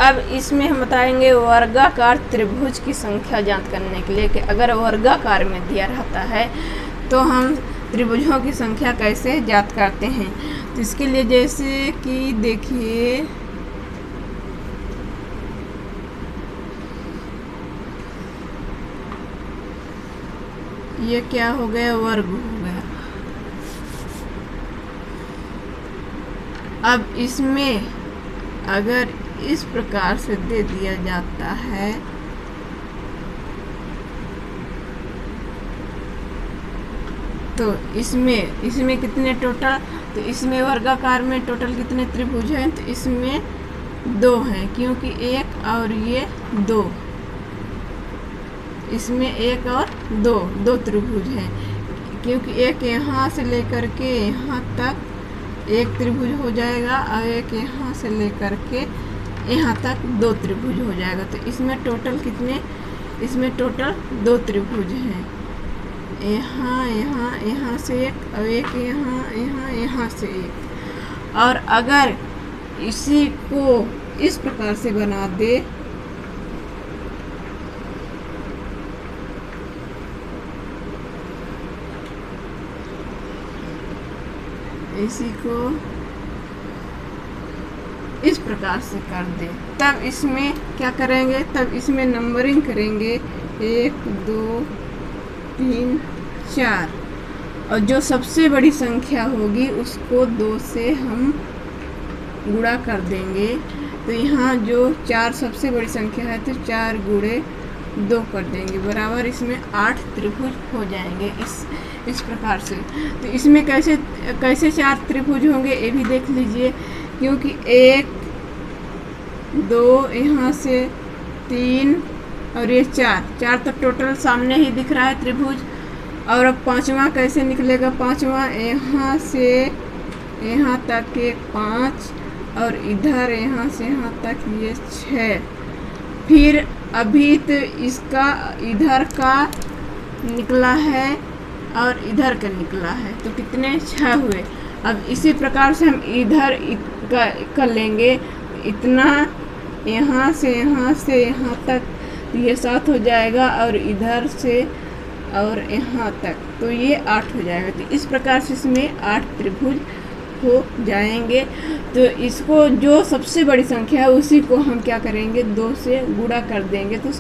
अब इसमें हम बताएंगे वर्गाकार त्रिभुज की संख्या ज्ञात करने के लिए कि अगर वर्गाकार में दिया रहता है तो हम त्रिभुजों की संख्या कैसे ज्ञात करते हैं। तो इसके लिए जैसे कि देखिए ये क्या हो गया, वर्ग हो गया। अब इसमें अगर इस प्रकार से दे दिया जाता है तो इसमें कितने टोटल, तो इसमें वर्गाकार में टोटल कितने त्रिभुज हैं, तो इसमें 2 हैं क्योंकि 1 और ये 2, इसमें 1 और 2 त्रिभुज हैं क्योंकि एक यहाँ से लेकर के यहाँ तक एक त्रिभुज हो जाएगा और एक यहाँ से लेकर के यहाँ तक 2 त्रिभुज हो जाएगा। तो इसमें टोटल कितने, इसमें टोटल 2 त्रिभुज हैं, यहाँ से एक और एक यहाँ से एक। और अगर इसी को इस प्रकार से बना दे, इसी को इस प्रकार से कर दे, तब इसमें क्या करेंगे, तब इसमें नंबरिंग करेंगे 1 2 3 4 और जो सबसे बड़ी संख्या होगी उसको 2 से हम गुणा कर देंगे। तो यहाँ जो 4 सबसे बड़ी संख्या है तो 4 गुणे 2 कर देंगे बराबर इसमें 8 त्रिभुज हो जाएंगे इस प्रकार से। तो इसमें कैसे 4 त्रिभुज होंगे ये भी देख लीजिए, क्योंकि 1 2 यहाँ से 3 और ये 4 तो टोटल सामने ही दिख रहा है त्रिभुज। और अब 5वां कैसे निकलेगा, 5वां यहाँ से यहाँ तक एक 5 और इधर यहाँ से यहाँ तक ये 6। फिर अभी तो इसका इधर का निकला है और इधर का निकला है तो कितने 6 हुए। अब इसी प्रकार से हम इधर कर लेंगे, इतना यहाँ से यहाँ तक ये 7 हो जाएगा और इधर से और यहाँ तक तो ये 8 हो जाएगा। तो इस प्रकार से इसमें 8 त्रिभुज हो जाएंगे। तो इसको जो सबसे बड़ी संख्या है उसी को हम क्या करेंगे 2 से गुणा कर देंगे तो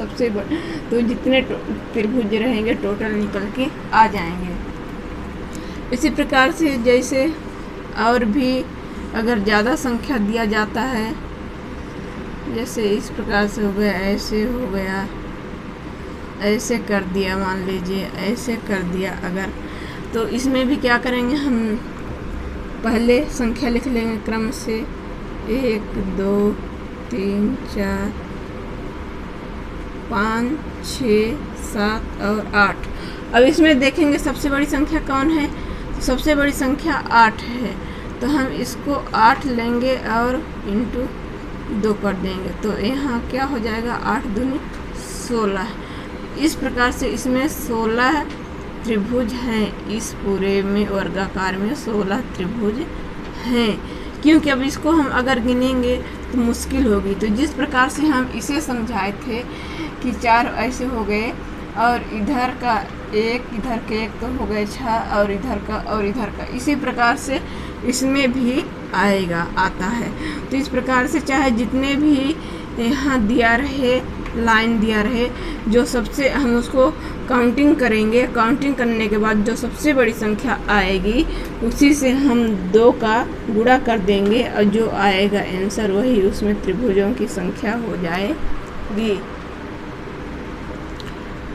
तो जितने त्रिभुज रहेंगे टोटल निकल के आ जाएंगे। इसी प्रकार से जैसे और भी अगर ज़्यादा संख्या दिया जाता है, जैसे इस प्रकार से हो गया, ऐसे हो गया, ऐसे कर दिया, मान लीजिए ऐसे कर दिया अगर, तो इसमें भी क्या करेंगे हम पहले संख्या लिख लेंगे क्रम से 1 2 3 4 5 6 7 और 8। अब इसमें देखेंगे सबसे बड़ी संख्या कौन है, तो सबसे बड़ी संख्या 8 है। तो हम इसको 8 लेंगे और इंटू 2 कर देंगे तो यहाँ क्या हो जाएगा 8 दूनी 16। इस प्रकार से इसमें 16 त्रिभुज हैं, इस पूरे में वर्गाकार में 16 त्रिभुज हैं। क्योंकि अब इसको हम अगर गिनेंगे तो मुश्किल होगी। तो जिस प्रकार से हम इसे समझाए थे कि 4 ऐसे हो गए और इधर का 1 इधर के 1 तो हो गए 6 और इधर का, इसी प्रकार से इसमें भी आता है। तो इस प्रकार से चाहे जितने भी यहाँ दिया रहे, लाइन दिया रहे, जो सबसे हम उसको काउंटिंग करेंगे, काउंटिंग करने के बाद जो सबसे बड़ी संख्या आएगी उसी से हम 2 का गुणा कर देंगे और जो आएगा आंसर वही उसमें त्रिभुजों की संख्या हो जाएगी।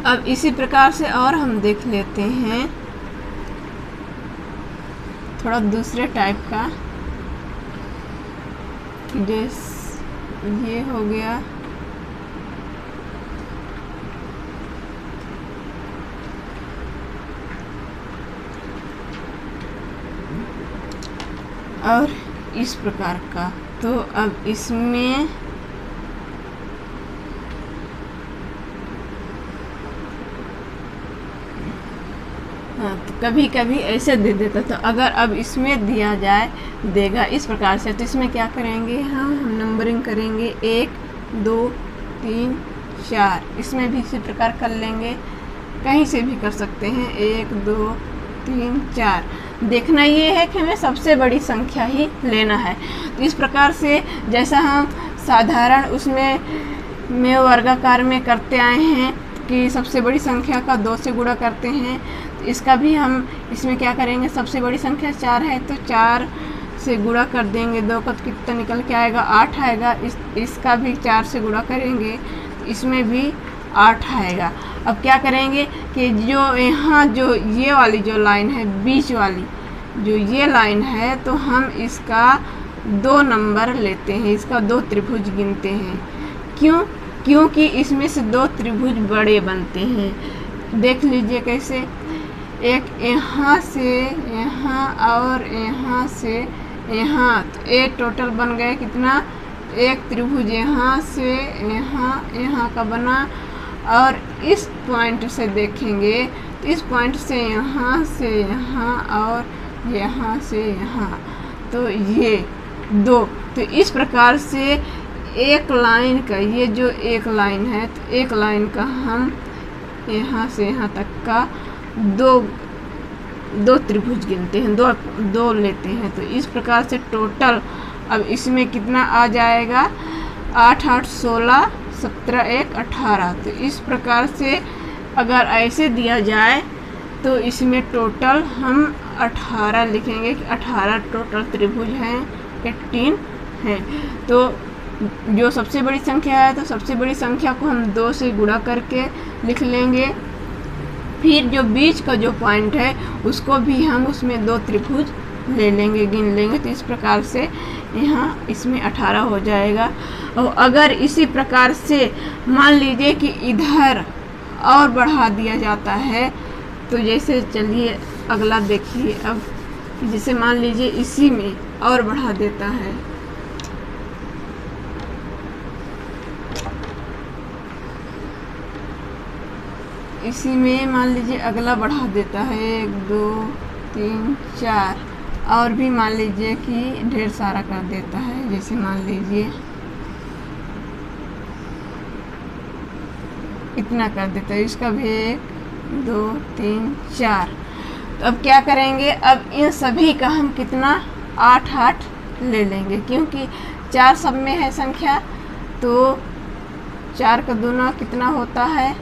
अब इसी प्रकार से और हम देख लेते हैं थोड़ा दूसरे टाइप का, जैसे ये हो गया और इस प्रकार का। तो अब इसमें तो कभी कभी ऐसे दे देता। तो अगर अब इसमें दिया जाए देगा इस प्रकार से, तो इसमें क्या करेंगे हम नंबरिंग करेंगे 1 2 3 4। इसमें भी इसी प्रकार कर लेंगे, कहीं से भी कर सकते हैं। 1 2 3 4। देखना ये है कि हमें सबसे बड़ी संख्या ही लेना है। तो इस प्रकार से जैसा हम साधारण उसमें वर्गाकार में करते आए हैं कि सबसे बड़ी संख्या का 2 से गुणा करते हैं, तो इसका भी हम इसमें क्या करेंगे, सबसे बड़ी संख्या 4 है तो 4 से गुणा कर देंगे। 2 का कितना निकल के आएगा, 8 आएगा। इसका भी 4 से गुणा करेंगे तो इसमें भी 8 आएगा। अब क्या करेंगे कि जो यहाँ जो ये वाली जो लाइन है, बीच वाली जो ये लाइन है, तो हम इसका 2 नंबर लेते हैं, इसका 2 त्रिभुज गिनते हैं। क्यों? क्योंकि इसमें से 2 त्रिभुज बड़े बनते हैं। देख लीजिए कैसे, एक यहाँ से यहाँ और यहाँ से यहाँ, तो ये टोटल बन गए कितना, एक त्रिभुज यहाँ से यहाँ यहाँ का बना। और इस पॉइंट से देखेंगे तो इस पॉइंट से यहाँ और यहाँ से यहाँ, तो ये 2। तो इस प्रकार से एक लाइन का, ये जो एक लाइन है, तो एक लाइन का हम यहाँ से यहाँ तक का 2 त्रिभुज गिनते हैं, 2 लेते हैं। तो इस प्रकार से टोटल अब इसमें कितना आ जाएगा, 8 8 16 17 1 18। तो इस प्रकार से अगर ऐसे दिया जाए तो इसमें टोटल हम 18 लिखेंगे कि 18 टोटल त्रिभुज हैं, 18 हैं। तो जो सबसे बड़ी संख्या है, तो सबसे बड़ी संख्या को हम 2 से गुणा करके लिख लेंगे। फिर जो बीच का जो पॉइंट है उसको भी हम उसमें 2 त्रिभुज ले लेंगे, गिन लेंगे। तो इस प्रकार से यहाँ इसमें 18 हो जाएगा। और अगर इसी प्रकार से मान लीजिए कि इधर और बढ़ा दिया जाता है, तो जैसे चलिए अगला देखिए। अब जैसे मान लीजिए इसी में और बढ़ा देता है, इसी में मान लीजिए अगला बढ़ा देता है 1 2 3 4, और भी मान लीजिए कि ढेर सारा कर देता है। जैसे मान लीजिए इतना कर देता है, इसका भी 1 2 3 4। तो अब क्या करेंगे, अब इन सभी का हम कितना 8 8 ले लेंगे, क्योंकि 4 सब में है संख्या। तो 4 का दूना कितना होता है,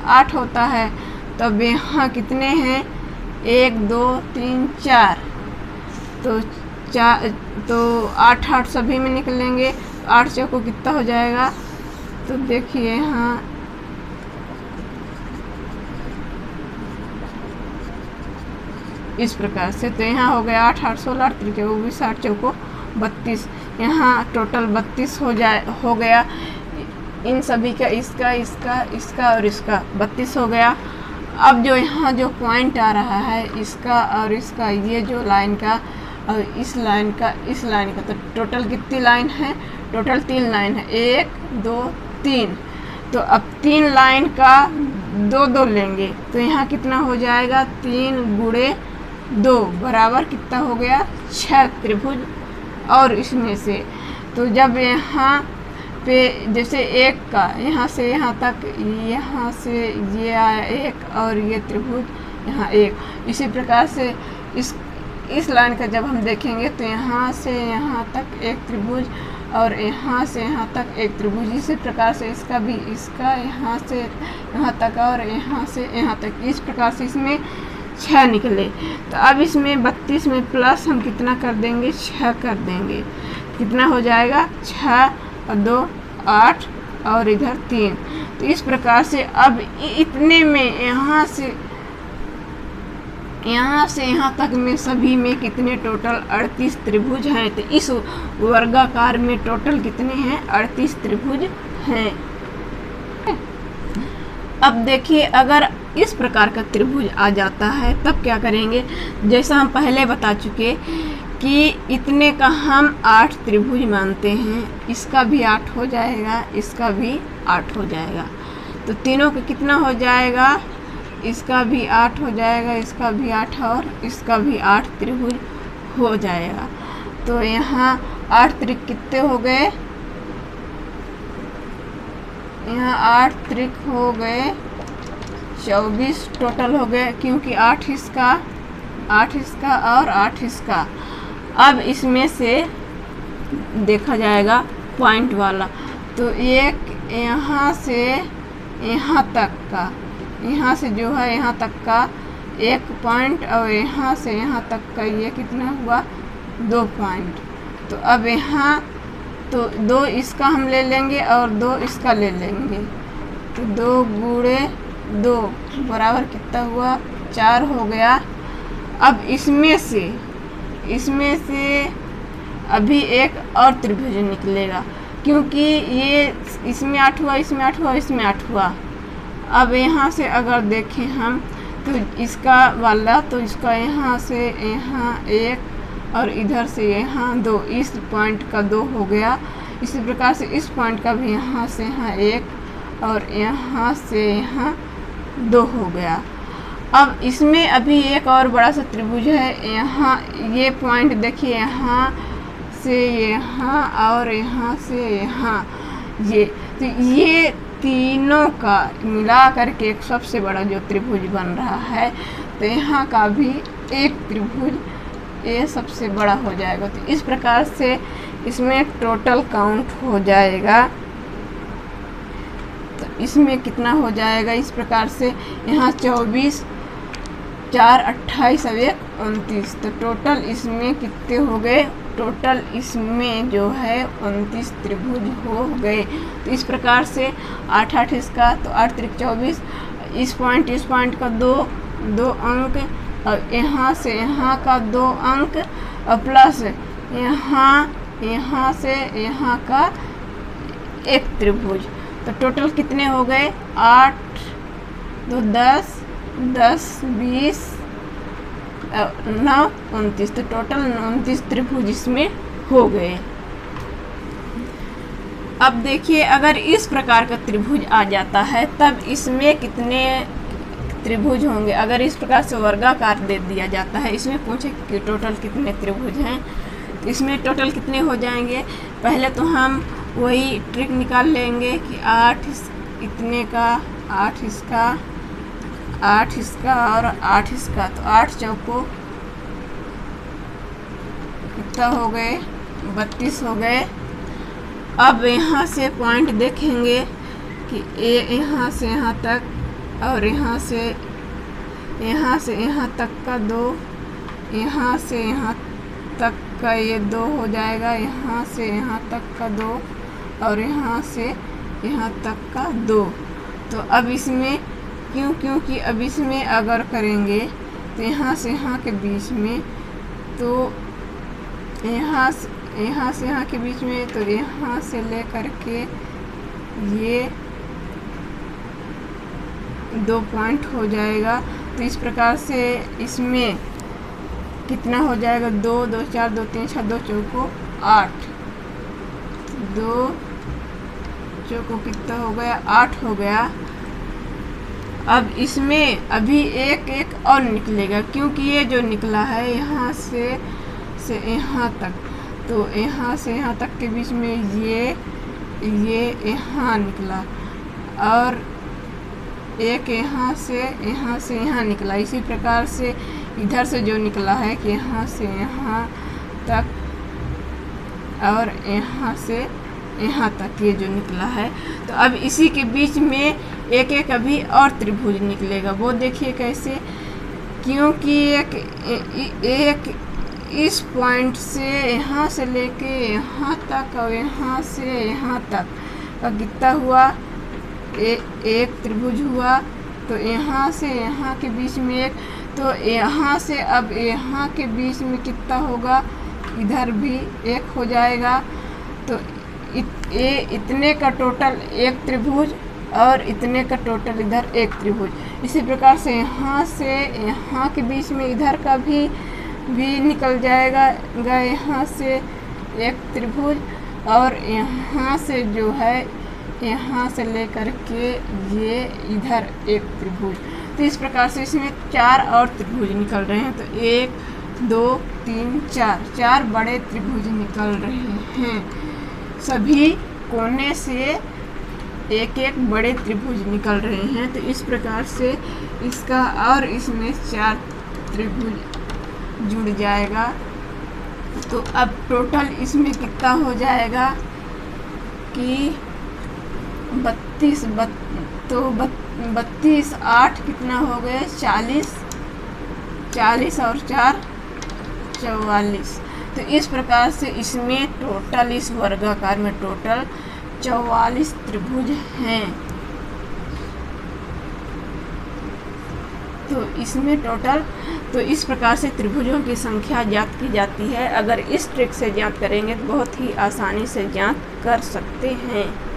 8 होता है। तब यहाँ कितने हैं, 1 2 3 4। तो 8 8 सभी में निकलेंगे। 8 चौको कितना हो जाएगा, तो देखिए यहाँ इस प्रकार से। तो यहाँ हो गया 8 8 16 8 3 24 8 चौको 32। यहाँ टोटल 32 हो गया इन सभी का, इसका और इसका 32 हो गया। अब जो यहाँ जो पॉइंट आ रहा है, इसका और इसका, ये जो लाइन का और इस लाइन का, तो टोटल कितनी लाइन है, टोटल 3 लाइन है, 1 2 3। तो अब 3 लाइन का 2 2 लेंगे, तो यहाँ कितना हो जाएगा, 3 गुणे 2 बराबर कितना हो गया, 6 त्रिभुज। और इसमें से तो जब यहाँ पे जैसे 1 का यहाँ से यहाँ तक, यहाँ से ये आया 1 और ये त्रिभुज यहाँ 1। इसी प्रकार से इस लाइन का जब हम देखेंगे तो यहाँ से यहाँ तक 1 त्रिभुज और यहाँ से यहाँ तक 1 त्रिभुज। इसी प्रकार से इसका भी, इसका यहाँ से यहाँ तक और यहाँ से यहाँ तक, इस प्रकार से इसमें 6 निकले। तो अब इसमें 32 में प्लस हम कितना कर देंगे, 6 कर देंगे। कितना हो जाएगा, 6 और 2 8 और इधर 3। तो इस प्रकार से अब इतने में यहाँ से यहाँ तक में सभी में कितने टोटल 38 त्रिभुज हैं। तो इस वर्गाकार में टोटल कितने हैं, 38 त्रिभुज हैं। अब देखिए अगर इस प्रकार का त्रिभुज आ जाता है तब क्या करेंगे, जैसा हम पहले बता चुके कि इतने का हम 8 त्रिभुज मानते हैं। इसका भी 8 हो जाएगा, इसका भी 8 हो जाएगा। तो तीनों का कितना हो जाएगा, इसका भी 8 हो जाएगा, इसका भी 8 और इसका भी 8 त्रिभुज हो जाएगा। तो यहाँ 8 त्रिक कितने हो गए, यहाँ 8 त्रिक हो गए 24 टोटल हो गए, क्योंकि 8 इसका और 8 इसका। अब इसमें से देखा जाएगा पॉइंट वाला, तो एक यहाँ से यहाँ तक का, यहाँ से जो है यहाँ तक का 1 पॉइंट, और यहाँ से यहाँ तक का ये कितना हुआ 2 पॉइंट। तो अब यहाँ तो 2 इसका हम ले लेंगे और 2 इसका ले लेंगे, तो 2 गुणे 2 बराबर कितना हुआ 4 हो गया। अब इसमें से अभी एक और त्रिभुज निकलेगा, क्योंकि ये इसमें 8 हुआ, इसमें 8 हुआ, इसमें 8 हुआ। अब यहाँ से अगर देखें हम तो इसका वाला, तो इसका यहाँ से यहाँ 1 और इधर से यहाँ 2, इस पॉइंट का 2 हो गया। इसी प्रकार से इस पॉइंट का भी यहाँ से यहाँ 1 और यहाँ से यहाँ 2 हो गया। अब इसमें अभी एक और बड़ा सा त्रिभुज है, यहाँ ये पॉइंट देखिए, यहाँ से यहाँ और यहाँ से यहाँ, ये तो ये तीनों का मिला करके एक सबसे बड़ा जो त्रिभुज बन रहा है। तो यहाँ का भी एक त्रिभुज ये सबसे बड़ा हो जाएगा। तो इस प्रकार से इसमें टोटल काउंट हो जाएगा। तो इसमें कितना हो जाएगा इस प्रकार से, यहाँ 24 4 28 और 1 29, तो टोटल इसमें कितने हो गए, टोटल इसमें जो है 29 त्रिभुज हो गए। तो इस प्रकार से 8 8 इसका, तो 8 त्रिक 24, इस पॉइंट का 2 अंक, और यहाँ से यहाँ का 2 अंक, और प्लस यहाँ से यहाँ का एक त्रिभुज। तो टोटल कितने हो गए 8 2 10 10 20 9 29, तो टोटल 29 त्रिभुज इसमें हो गए। अब देखिए अगर इस प्रकार का त्रिभुज आ जाता है तब इसमें कितने त्रिभुज होंगे। अगर इस प्रकार से वर्गाकार दे दिया जाता है, इसमें पूछे कि टोटल कितने त्रिभुज हैं, तो इसमें टोटल कितने हो जाएंगे। पहले तो हम वही ट्रिक निकाल लेंगे कि 8 इतने का, 8 इसका, 8 इसका और 8 इसका, तो 8 चौको कितना हो गए 32 हो गए। अब यहाँ से पॉइंट देखेंगे कि यहाँ से यहाँ तक और यहाँ से यहाँ तक का 2, यहाँ से यहाँ तक का ये 2 हो जाएगा, यहाँ से यहाँ तक का 2 और यहाँ से यहाँ तक का 2। तो अब इसमें क्योंकि अब इसमें अगर करेंगे तो यहाँ से यहाँ के बीच में, तो यहाँ से यहाँ के बीच में, तो यहाँ से ले करके ये 2 पॉइंट हो जाएगा। तो इस प्रकार से इसमें कितना हो जाएगा 2 2 4 2 3 6 2 चौको 8, 2 चौको कितना हो गया 8 हो गया। अब इसमें अभी एक और निकलेगा, क्योंकि ये जो निकला है यहाँ से यहाँ तक, तो यहाँ से यहाँ तक के बीच में ये यहाँ निकला, और एक यहाँ से यहाँ निकला। इसी प्रकार से इधर से जो निकला है कि यहाँ से यहाँ तक और यहाँ से यहाँ तक ये जो निकला है, तो अब इसी के बीच में एक अभी और त्रिभुज निकलेगा। वो देखिए कैसे, क्योंकि एक इस पॉइंट से यहाँ से लेके यहाँ तक और यहाँ से यहाँ तक का कितना हुआ एक त्रिभुज हुआ। तो यहाँ से यहाँ के बीच में एक, तो यहाँ से अब यहाँ के बीच में कितना होगा, इधर भी एक हो जाएगा। तो इतने का टोटल एक त्रिभुज और इतने का टोटल इधर एक त्रिभुज। इसी प्रकार से यहाँ के बीच में इधर का भी निकल जाएगा यहाँ से एक त्रिभुज, और यहाँ से जो है यहाँ से लेकर के ये इधर एक त्रिभुज। तो इस प्रकार से इसमें 4 और त्रिभुज निकल रहे हैं। तो 1 2 3 4 बड़े त्रिभुज निकल रहे हैं। सभी कोने से एक एक बड़े त्रिभुज निकल रहे हैं। तो इस प्रकार से इसका और इसमें 4 त्रिभुज जुड़ जाएगा। तो अब टोटल इसमें कितना हो जाएगा कि 32 8 कितना हो गए 40 और 4 44। तो इस प्रकार से इसमें टोटल इस वर्गाकार में टोटल 44 त्रिभुज हैं। तो इसमें टोटल तो इस प्रकार से त्रिभुजों की संख्या ज्ञात की जाती है। अगर इस ट्रिक से ज्ञात करेंगे तो बहुत ही आसानी से ज्ञात कर सकते हैं।